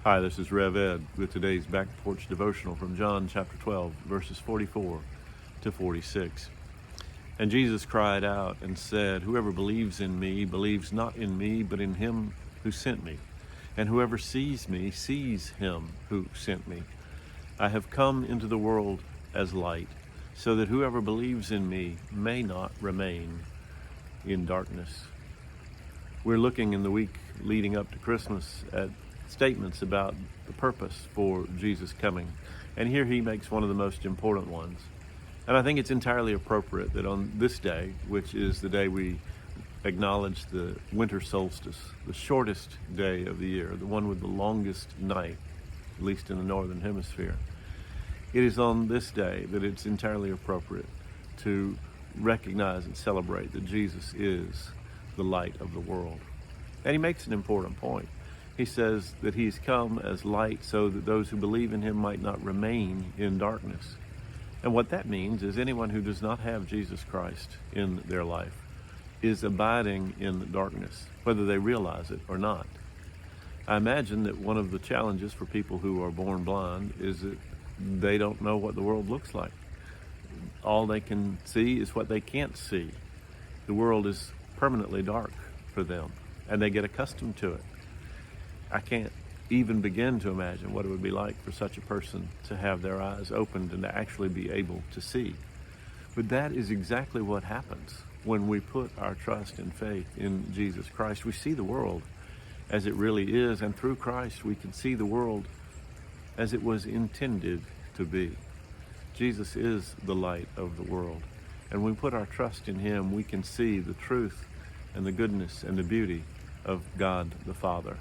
Hi, this is Rev Ed with today's Back Porch Devotional from John chapter 12, verses 44 to 46. And Jesus cried out and said, "Whoever believes in me believes not in me, but in him who sent me. And whoever sees me sees him who sent me. I have come into the world as light, so that whoever believes in me may not remain in darkness." We're looking in the week leading up to Christmas at statements about the purpose for Jesus coming. And here he makes one of the most important ones. And I think it's entirely appropriate that on this day, which is the day we acknowledge the winter solstice, the shortest day of the year, the one with the longest night, at least in the northern hemisphere, it is on this day that it's entirely appropriate to recognize and celebrate that Jesus is the light of the world. And he makes an important point. He says that he's come as light so that those who believe in him might not remain in darkness. And what that means is anyone who does not have Jesus Christ in their life is abiding in darkness, whether they realize it or not. I imagine that one of the challenges for people who are born blind is that they don't know what the world looks like. All they can see is what they can't see. The world is permanently dark for them, and they get accustomed to it. I can't even begin to imagine what it would be like for such a person to have their eyes opened and to actually be able to see. But that is exactly what happens when we put our trust and faith in Jesus Christ. We see the world as it really is, and through Christ we can see the world as it was intended to be. Jesus is the light of the world, and when we put our trust in him, we can see the truth and the goodness and the beauty of God the Father.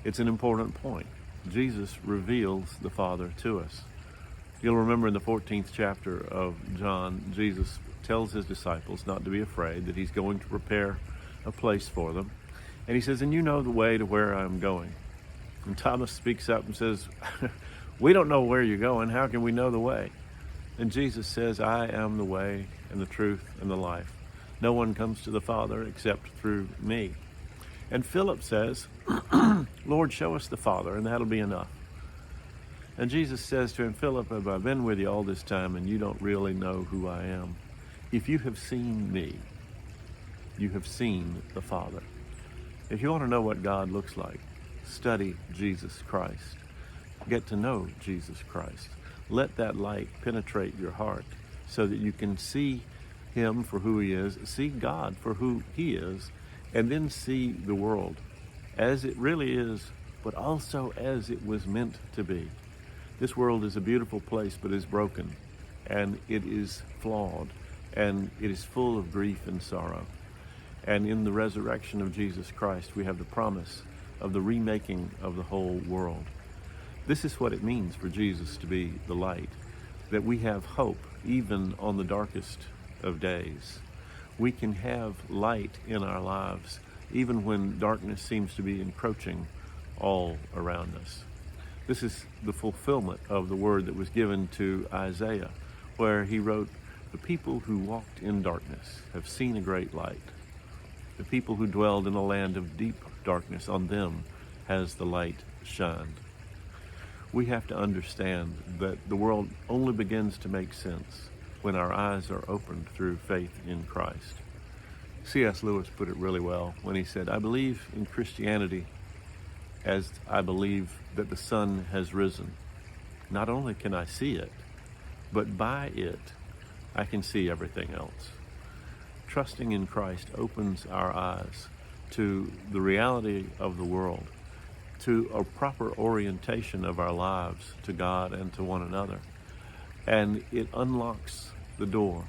It's an important point. Jesus reveals the Father to us. You'll remember in the 14th chapter of John, Jesus tells his disciples not to be afraid, that he's going to prepare a place for them. And he says, "And you know the way to where I'm going." And Thomas speaks up and says, "We don't know where you're going. How can we know the way?" And Jesus says, "I am the way and the truth and the life. No one comes to the Father except through me." And Philip says, "Lord, show us the Father, and that'll be enough." And Jesus says to him, "Philip, have I been with you all this time, and you don't really know who I am? If you have seen me, you have seen the Father." If you want to know what God looks like, study Jesus Christ. Get to know Jesus Christ. Let that light penetrate your heart so that you can see him for who he is, see God for who he is, and then see the world as it really is, but also as it was meant to be. This world is a beautiful place, but is broken, and it is flawed, and it is full of grief and sorrow. And in the resurrection of Jesus Christ, we have the promise of the remaking of the whole world. This is what it means for Jesus to be the light, that we have hope even on the darkest of days. We can have light in our lives even when darkness seems to be encroaching all around us. This is the fulfillment of the word that was given to Isaiah, where he wrote, "The people who walked in darkness have seen a great light. The people who dwelled in a land of deep darkness, on them has the light shined." We have to understand that the world only begins to make sense when our eyes are opened through faith in Christ. C.S. Lewis put it really well when he said, "I believe in Christianity as I believe that the sun has risen. Not only can I see it, but by it I can see everything else." Trusting in Christ opens our eyes to the reality of the world, to a proper orientation of our lives to God and to one another. And it unlocks the door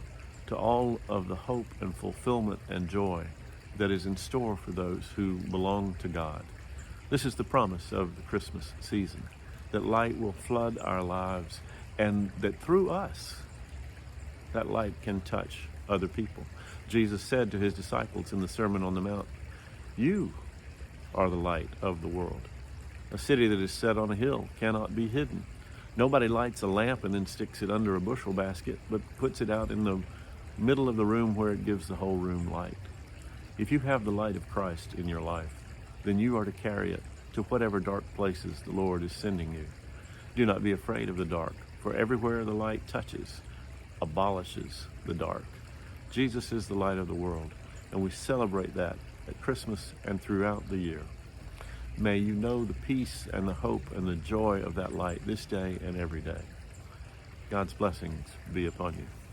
to all of the hope and fulfillment and joy that is in store for those who belong to God. This is the promise of the Christmas season, that light will flood our lives, and that through us, that light can touch other people. Jesus said to his disciples in the Sermon on the Mount, "You are the light of the world. A city that is set on a hill cannot be hidden. Nobody lights a lamp and then sticks it under a bushel basket, but puts it out in the middle of the room where it gives the whole room light." If you have the light of Christ in your life, then you are to carry it to whatever dark places the Lord is sending you. Do not be afraid of the dark, for everywhere the light touches abolishes the dark. Jesus is the light of the world, and we celebrate that at Christmas and throughout the year. May you know the peace and the hope and the joy of that light this day and every day. God's blessings be upon you.